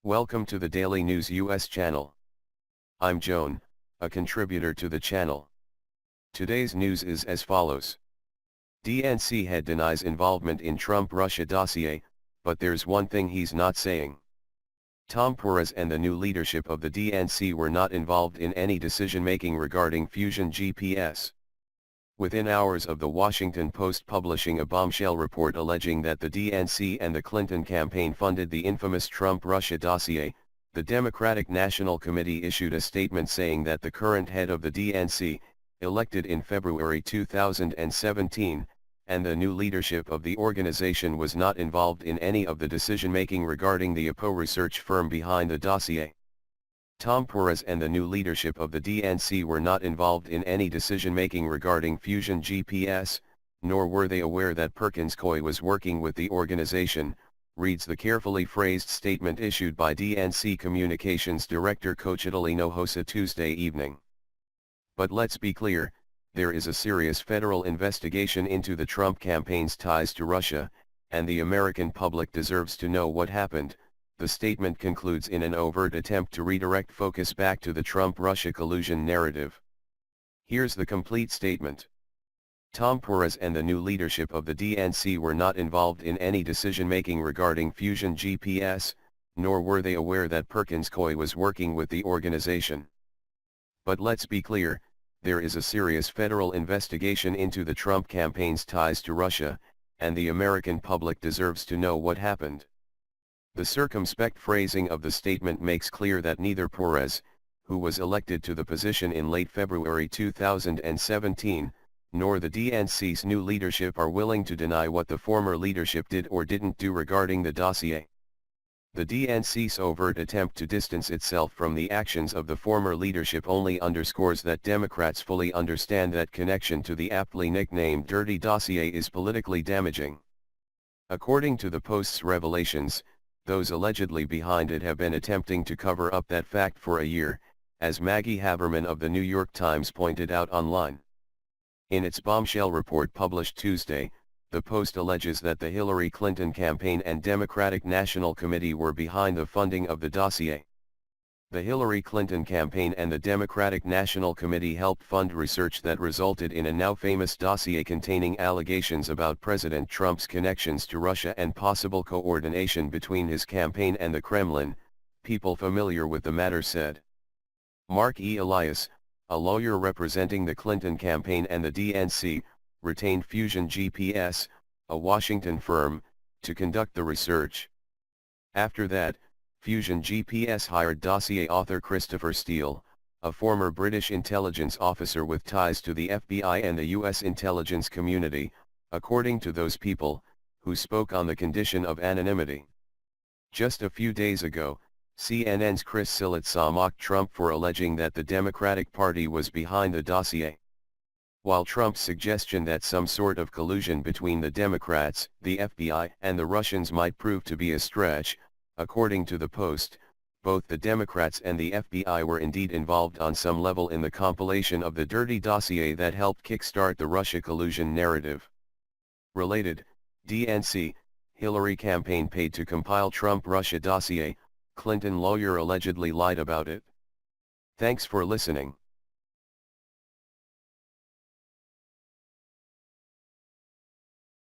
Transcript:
Welcome to the Daily News US channel. I'm Joan, a contributor to the channel. Today's news is as follows. DNC head denies involvement in Trump-Russia dossier, but there's one thing he's not saying. Tom Perez and the new leadership of the DNC were not involved in any decision-making regarding Fusion GPS. Within hours of the Washington Post publishing a bombshell report alleging that the DNC and the Clinton campaign funded the infamous Trump-Russia dossier, the Democratic National Committee issued a statement saying that the current head of the DNC, elected in February 2017, and the new leadership of the organization was not involved in any of the decision-making regarding the APO research firm behind the dossier. Tom Perez and the new leadership of the DNC were not involved in any decision-making regarding Fusion GPS, nor were they aware that Perkins Coie was working with the organization, reads the carefully phrased statement issued by DNC Communications Director Cochitali Nohosa Tuesday evening. But let's be clear, there is a serious federal investigation into the Trump campaign's ties to Russia, and the American public deserves to know what happened. The statement concludes in an overt attempt to redirect focus back to the Trump-Russia collusion narrative. Here's the complete statement. Tom Perez and the new leadership of the DNC were not involved in any decision-making regarding Fusion GPS, nor were they aware that Perkins Coie was working with the organization. But let's be clear, there is a serious federal investigation into the Trump campaign's ties to Russia, and the American public deserves to know what happened. The circumspect phrasing of the statement makes clear that neither Perez, who was elected to the position in late February 2017, nor the DNC's new leadership are willing to deny what the former leadership did or didn't do regarding the dossier. The DNC's overt attempt to distance itself from the actions of the former leadership only underscores that Democrats fully understand that connection to the aptly nicknamed Dirty Dossier is politically damaging. According to the Post's revelations, those allegedly behind it have been attempting to cover up that fact for a year, as Maggie Haberman of the New York Times pointed out online. In its bombshell report published Tuesday, the Post alleges that the Hillary Clinton campaign and Democratic National Committee were behind the funding of the dossier. The Hillary Clinton campaign and the Democratic National Committee helped fund research that resulted in a now famous dossier containing allegations about President Trump's connections to Russia and possible coordination between his campaign and the Kremlin, people familiar with the matter said. Mark E. Elias, a lawyer representing the Clinton campaign and the DNC, retained Fusion GPS, a Washington firm, to conduct the research. After that, Fusion GPS hired dossier author Christopher Steele, a former British intelligence officer with ties to the FBI and the U.S. intelligence community, according to those people, who spoke on the condition of anonymity. Just a few days ago, CNN's Chris Cillizza mocked Trump for alleging that the Democratic Party was behind the dossier. While Trump's suggestion that some sort of collusion between the Democrats, the FBI, and the Russians might prove to be a stretch, according to the Post, both the Democrats and the FBI were indeed involved on some level in the compilation of the dirty dossier that helped kickstart the Russia collusion narrative. Related, DNC, Hillary campaign paid to compile Trump-Russia dossier, Clinton lawyer allegedly lied about it. Thanks for listening.